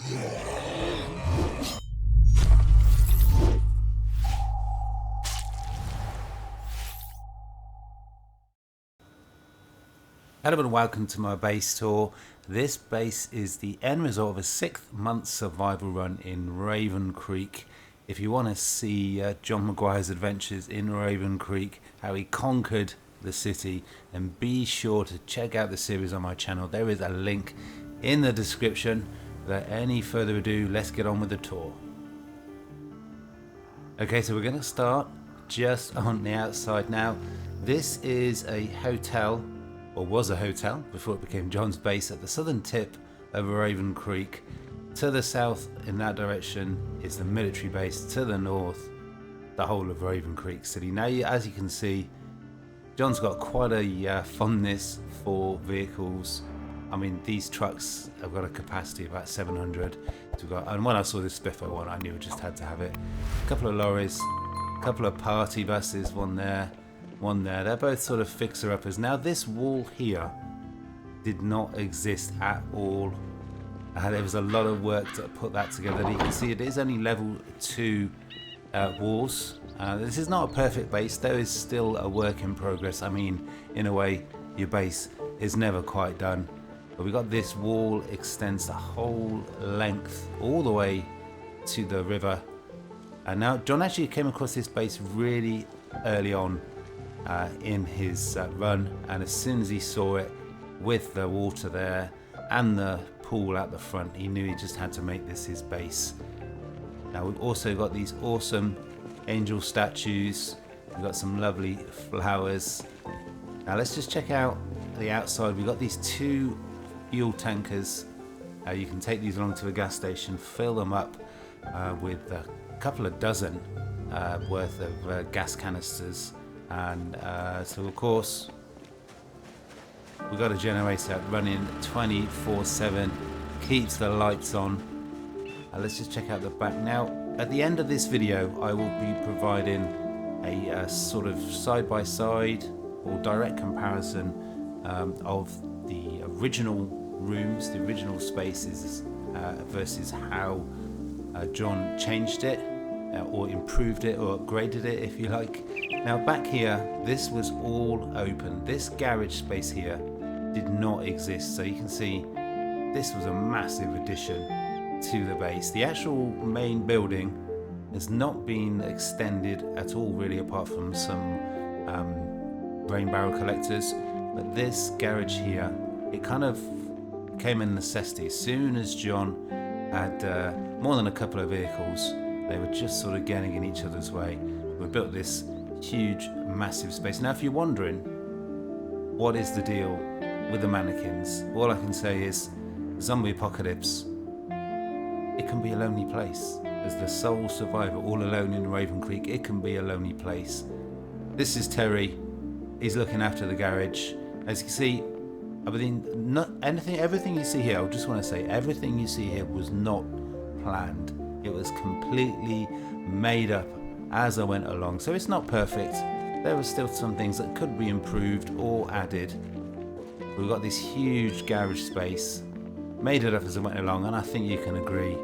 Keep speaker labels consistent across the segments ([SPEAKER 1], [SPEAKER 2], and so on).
[SPEAKER 1] Hello and welcome to my base tour. This base is the end result of a 6-month survival run in Raven Creek. If you want to see John Maguire's adventures in Raven Creek, how he conquered the city, then be sure to check out the series on my channel. There is a link in the description. Without any further ado, let's get on with the tour. Okay, so we're going to start just on the outside now. This is a hotel, or was a hotel before it became John's base, at the southern tip of Raven Creek. To the south in that direction is the military base. To the north, the whole of Raven Creek City. Now, as you can see, John's got quite a fondness for vehicles. I mean, these trucks have got a capacity of about 700. And when I saw this Spiffo one, I knew I just had to have it. A couple of lorries, a couple of party buses, one there. They're both sort of fixer-uppers. Now, this wall here did not exist at all. There was a lot of work to put that together. You can see it is only level 2 walls. This is not a perfect base. There is still a work in progress. I mean, in a way, your base is never quite done. But we got this wall extends the whole length all the way to the river. And now, John actually came across this base really early on in his run, and as soon as he saw it with the water there and the pool at the front, he knew he just had to make this his base. Now, we've also got these awesome angel statues. We've got some lovely flowers. Now let's just check out the outside. We've got these 2 fuel tankers. You can take these along to a gas station, fill them up with a couple of dozen worth of gas canisters. And so of course we've got a generator running 24/7, keeps the lights on. Let's just check out the back. Now, at the end of this video, I will be providing a sort of side-by-side or direct comparison of the original rooms, the original spaces, versus how John changed it or improved it or upgraded it, if you like. Now, back here, this was all open. This garage space here did not exist. So you can see this was a massive addition to the base. The actual main building has not been extended at all, really, apart from some rain barrel collectors. But this garage here, it kind of became a necessity. As soon as John had more than a couple of vehicles, they were just sort of getting in each other's way. We built this huge, massive space. Now, if you're wondering what is the deal with the mannequins, all I can say is, zombie apocalypse, it can be a lonely place. As the sole survivor, all alone in Raven Creek, it can be a lonely place. This is Terry. He's looking after the garage. As you can see, everything you see here, I just want to say, everything you see here was not planned. It was completely made up as I went along. So it's not perfect. There were still some things that could be improved or added. We've got this huge garage space, made it up as I went along, and I think you can agree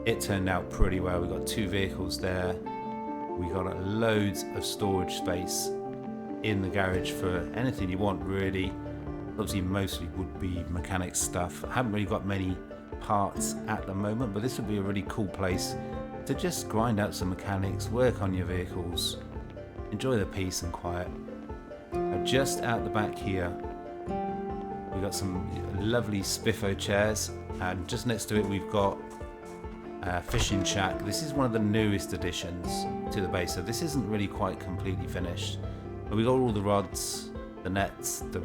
[SPEAKER 1] it turned out pretty well. We've got 2 vehicles there. We got loads of storage space in the garage for anything you want, really. Obviously, mostly would be mechanic stuff. I haven't really got many parts at the moment, but this would be a really cool place to just grind out some mechanics, work on your vehicles, enjoy the peace and quiet. Now, just out the back here, we've got some lovely Spiffo chairs, and just next to it we've got a fishing shack. This is one of the newest additions to the base, so this isn't really quite completely finished. But we've got all the rods, the nets, the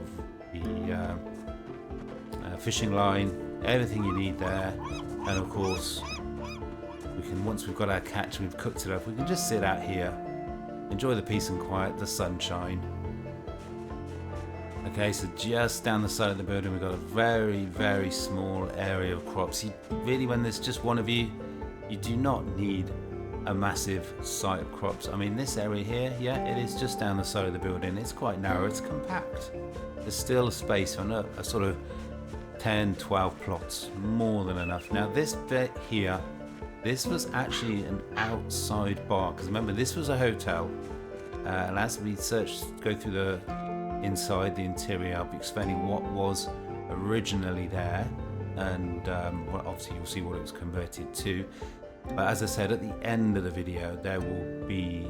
[SPEAKER 1] fishing line, everything you need there. And of course, we can, once we've got our catch and we've cooked it up, we can just sit out here, enjoy the peace and quiet, the sunshine. Okay, so just down the side of the building we've got a very, very small area of crops. Really, when there's just one of you, you do not need a massive site of crops. I mean, this area here, yeah, it is just down the side of the building. It's quite narrow, it's compact. There's still a space for a sort of 10, 12 plots, more than enough. Now this bit here, this was actually an outside bar, because remember this was a hotel, and as we go through the inside, the interior, I'll be explaining what was originally there, and well, obviously you'll see what it was converted to. But as I said, at the end of the video there will be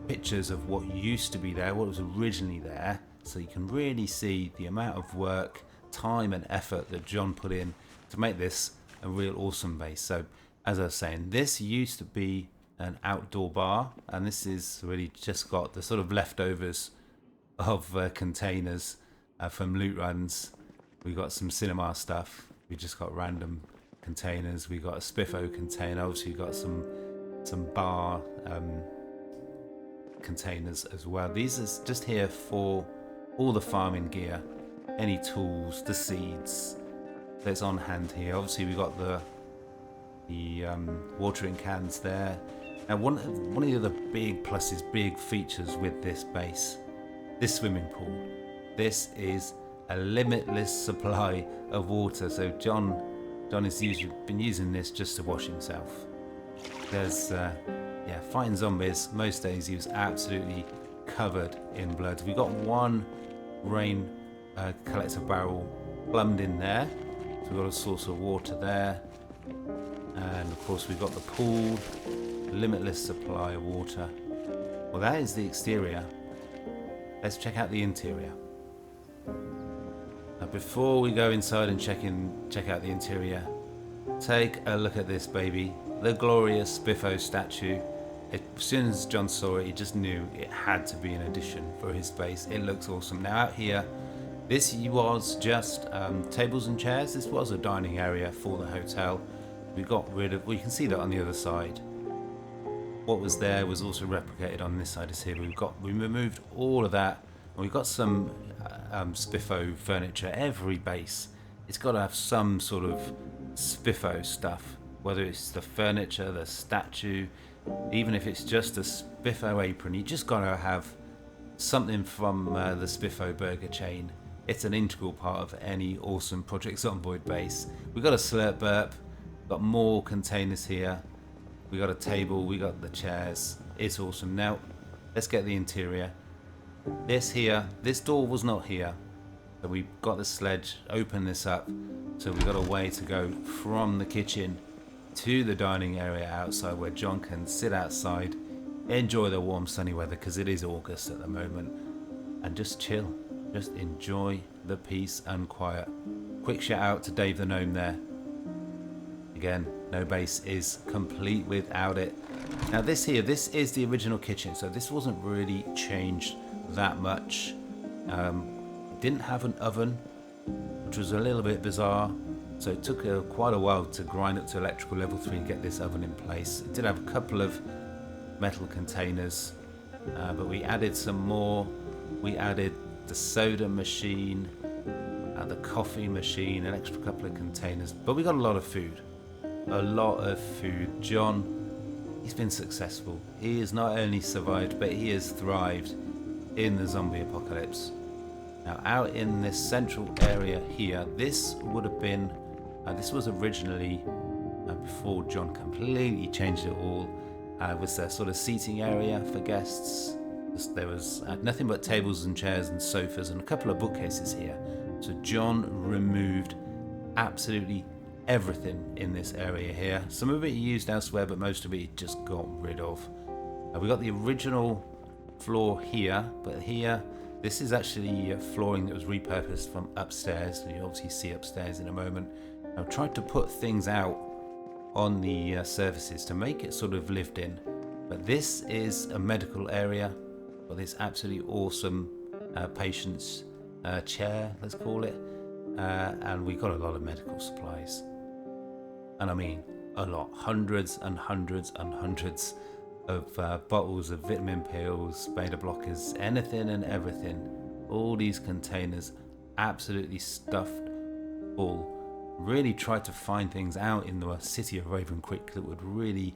[SPEAKER 1] pictures of what used to be there, what was originally there, so you can really see the amount of work, time and effort that John put in to make this a real awesome base. So as I was saying, this used to be an outdoor bar, and this is really just got the sort of leftovers of containers from loot runs. We got some cinema stuff, we just got random containers, we got a Spiffo container, obviously we got some bar containers as well. These are just here for all the farming gear, any tools, the seeds that's on hand here. Obviously we got the watering cans there. Now one of the other big pluses, big features with this base, this swimming pool, this is a limitless supply of water. So John has been using this just to wash himself. There's fighting zombies, most days he was absolutely covered in blood. We got one rain collector barrel plumbed in there, so we've got a source of water there, and of course we've got the pool, limitless supply of water. Well, that is the exterior. Let's check out the interior. Now before we go inside and check out the interior, take a look at this baby, the glorious Spiffo statue. As soon as John saw it, he just knew it had to be an addition for his base. It looks awesome. Now out here, this was just tables and chairs. This was a dining area for the hotel. We got rid of, well, you can see that on the other side. What was there was also replicated on this side as here. We removed all of that, and we've got some Spiffo furniture. Every base, it's got to have some sort of Spiffo stuff, whether it's the furniture, the statue, even if it's just a Spiffo apron. You just got to have something from the Spiffo burger chain. It's an integral part of any awesome Project Zomboid base. We've got a slurp burp, got more containers here, we got a table, we got the chairs. It's awesome. Now let's get the interior. This door was not here, so we got the sledge, open this up, so we got a way to go from the kitchen to the dining area outside, where John can sit outside, enjoy the warm sunny weather, because it is August at the moment, and just chill, just enjoy the peace and quiet. Quick shout out to Dave the Gnome there. Again, no base is complete without it. Now this is the original kitchen, so this wasn't really changed that much. Didn't have an oven, which was a little bit bizarre, so it took quite a while to grind up to electrical level 3 and get this oven in place. It did have a couple of metal containers, but we added some more. We added the soda machine, the coffee machine, an extra couple of containers, but we got a lot of food. John, he's been successful. He has not only survived, but he has thrived in the zombie apocalypse. Now out in this central area here, this would have been, this was originally, before John completely changed it all, was a sort of seating area for guests. There was nothing but tables and chairs and sofas and a couple of bookcases here. So John removed absolutely everything in this area here. Some of it he used elsewhere, but most of it he just got rid of. We got the original floor here, but here, this is actually flooring that was repurposed from upstairs. You obviously see upstairs in a moment. I've tried to put things out on the surfaces to make it sort of lived in, but this is a medical area. Got this absolutely awesome patient's chair, let's call it, and we got a lot of medical supplies, and I mean a lot, hundreds and hundreds and hundreds of bottles of vitamin pills, beta blockers, anything and everything. All these containers absolutely stuffed full. Really tried to find things out in the city of Raven Creek that would really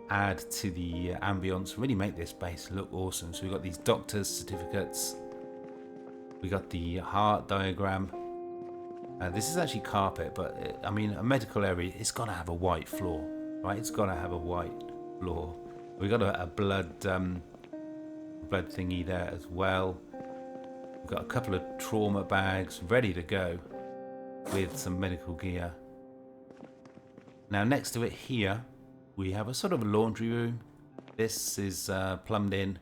[SPEAKER 1] add to the ambience, really make this base look awesome. So we got these doctor's certificates, we got the heart diagram, This is actually carpet, but I mean, a medical area, it's got to have a white floor, right? It's got to have a white floor. We've got a blood thingy there as well. We've got a couple of trauma bags ready to go with some medical gear. Now next to it here, we have a sort of a laundry room. This is plumbed in.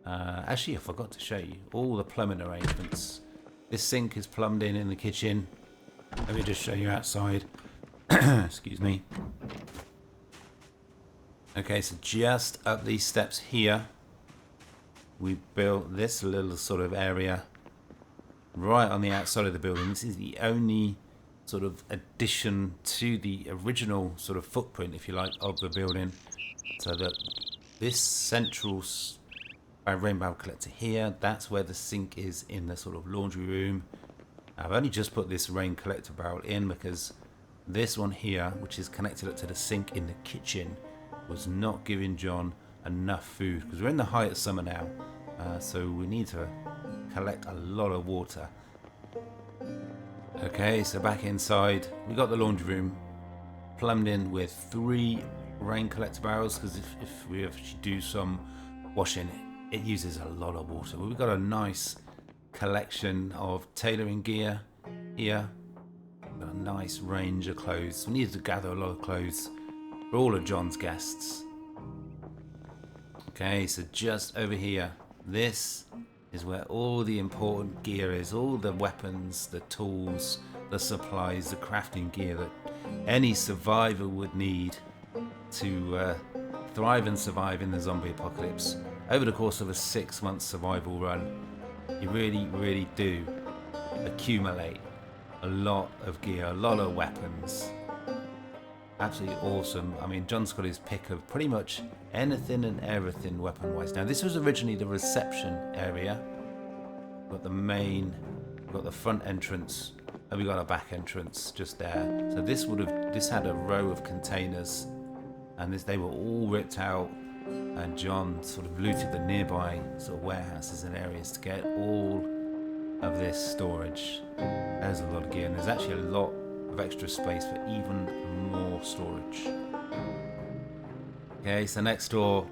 [SPEAKER 1] Actually, I forgot to show you all the plumbing arrangements. This sink is plumbed in the kitchen. Let me just show you outside. Excuse me. Okay, so just up these steps here, we built this little sort of area right on the outside of the building. This is the only sort of addition to the original sort of footprint, if you like, of the building. So that this central rainbow collector here, that's where the sink is in the sort of laundry room. I've only just put this rain collector barrel in because this one here, which is connected up to the sink in the kitchen, was not giving John enough food because we're in the height of summer now, so we need to collect a lot of water. Okay, so back inside, we got the laundry room plumbed in with 3 rain collector barrels because if we actually do some washing, it uses a lot of water. We've got a nice collection of tailoring gear here. We've got a nice range of clothes. We needed to gather a lot of clothes for all of John's guests. Okay, so just over here, this is where all the important gear is, all the weapons, the tools, the supplies, the crafting gear that any survivor would need to thrive and survive in the zombie apocalypse. Over the course of a 6-month survival run, you really do accumulate a lot of gear, a lot of weapons. Absolutely awesome. I mean, John's got his pick of pretty much anything and everything weapon-wise. Now, this was originally the reception area. We've got the main, we've got the front entrance, and we've got a back entrance just there. So this had a row of containers, and they were all ripped out, and John sort of looted the nearby sort of warehouses and areas to get all of this storage. There's a lot of gear, and there's actually a lot of extra space for even more storage. Okay, so next door,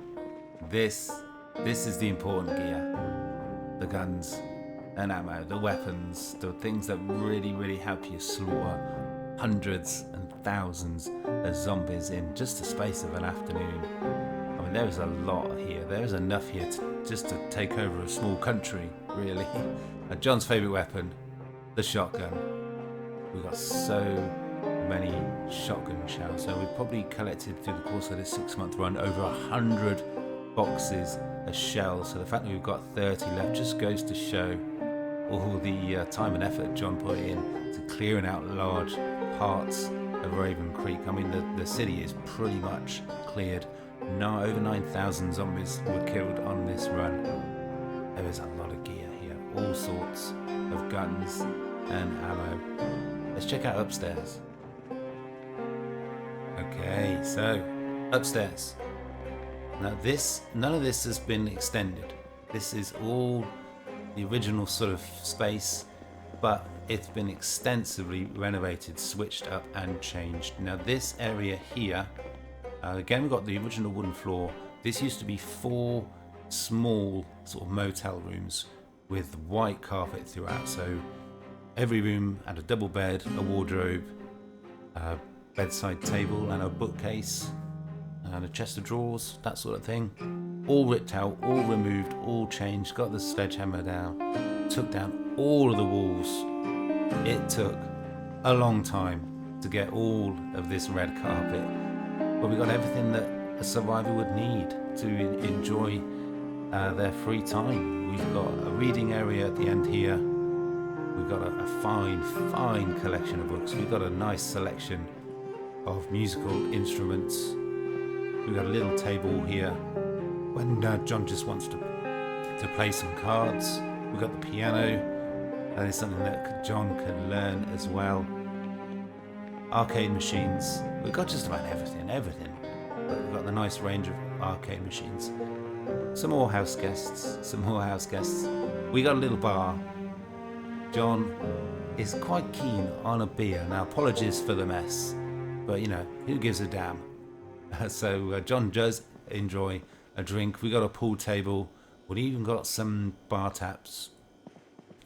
[SPEAKER 1] this is the important gear. The guns and ammo, the weapons, the things that really help you slaughter hundreds and thousands of zombies in just the space of an afternoon. I mean, there is a lot here. There is enough here just to take over a small country, really. John's favourite weapon, the shotgun. We've got so many shotgun shells. So we've probably collected through the course of this 6-month run over 100 boxes of shells. So the fact that we've got 30 left just goes to show all the time and effort John put in to clearing out large parts of Raven Creek. I mean, the city is pretty much cleared. No, over 9,000 zombies were killed on this run. There is a lot of gear here, all sorts of guns and ammo. Let's check out upstairs. Okay, so upstairs. Now none of this has been extended. This is all the original sort of space, but it's been extensively renovated, switched up and changed. Now this area here, again we've got the original wooden floor. This used to be 4 small sort of motel rooms with white carpet throughout. So every room had a double bed, a wardrobe, a bedside table and a bookcase and a chest of drawers, that sort of thing. All ripped out, all removed, all changed, got the sledgehammer down, took down all of the walls. It took a long time to get all of this red carpet, but we got everything that a survivor would need to enjoy their free time. We've got a reading area at the end here. We've got a fine collection of books. We've got a nice selection of musical instruments. We've got a little table here when John just wants to play some cards. We've got the piano. That is something that John can learn as well. Arcade machines. We've got just about everything. But we've got the nice range of arcade machines. Some more house guests. We got a little bar. John is quite keen on a beer. Now, apologies for the mess, but you know, who gives a damn? So John does enjoy a drink. We got a pool table. We even got some bar taps,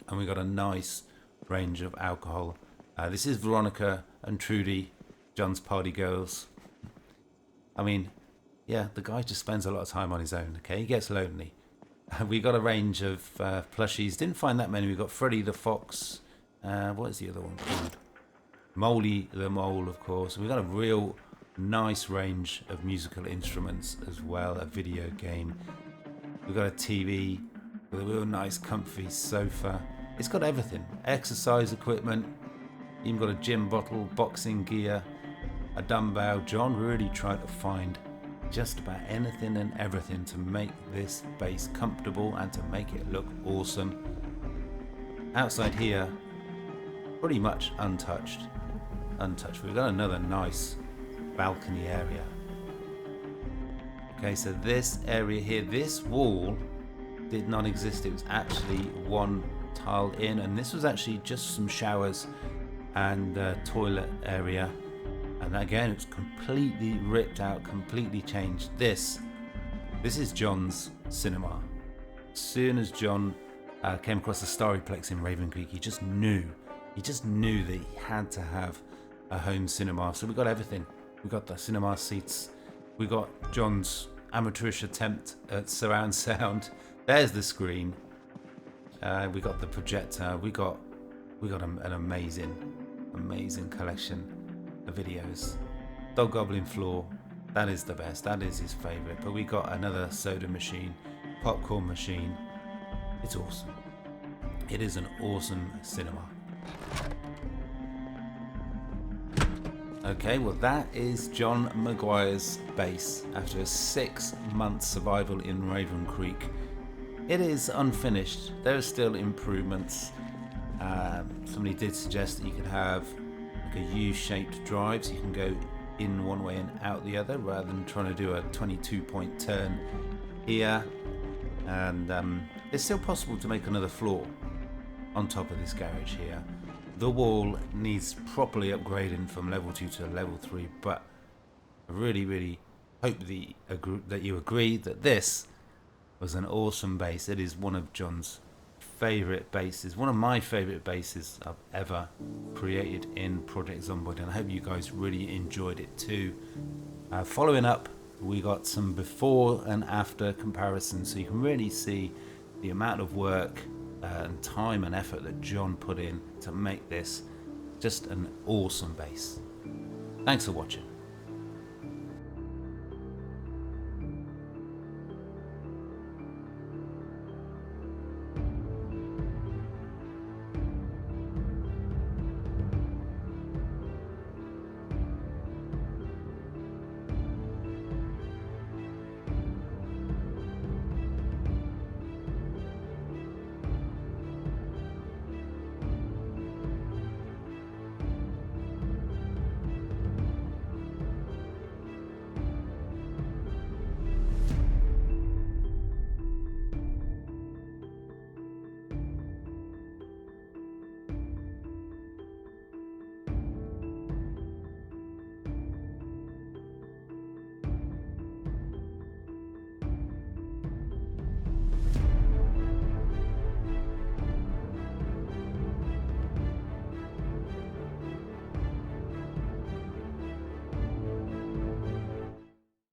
[SPEAKER 1] and we got a nice range of alcohol. This is Veronica and Trudy, John's party girls. I mean, yeah, the guy just spends a lot of time on his own. Okay, he gets lonely. We got a range of plushies. Didn't find that many. We got Freddy the Fox. What is the other one called? Molly the Mole, of course. We got a real nice range of musical instruments as well. A video game. We got a TV with a real nice, comfy sofa. It's got everything. Exercise equipment. Even got a gym bottle, boxing gear, a dumbbell. John really tried to find just about anything and everything to make this base comfortable and to make it look awesome. Outside here, pretty much untouched. We've got another nice balcony area. Okay, so this area here, this wall did not exist. It was actually one tiled in, and this was actually just some showers and toilet area. And again, it's completely ripped out, completely changed. This is John's cinema. As soon as John came across the Starryplex in Raven Creek, he just knew that he had to have a home cinema. So we got everything. We got the cinema seats. We got John's amateurish attempt at surround sound. There's the screen. We got the projector. We got an amazing collection of videos. Dog Goblin floor, that is the best. That is his favorite. But we got another soda machine, popcorn machine. It's awesome. It is an awesome cinema. Okay, well that is John Maguire's base after a 6-month survival in Raven Creek. It is unfinished. There are still improvements. Somebody did suggest that you could have like a U-shaped drive, so you can go in one way and out the other, rather than trying to do a 22-point turn here. And it's still possible to make another floor on top of this garage here. The wall needs properly upgrading from level 2 to level 3, but I really hope that you agree that this was an awesome base. It is one of John's favourite bases, one of my favourite bases I've ever created in Project Zomboid, and I hope you guys really enjoyed it too. Following up, we got some before and after comparisons, so you can really see the amount of work and time and effort that John put in to make this just an awesome base. Thanks for watching.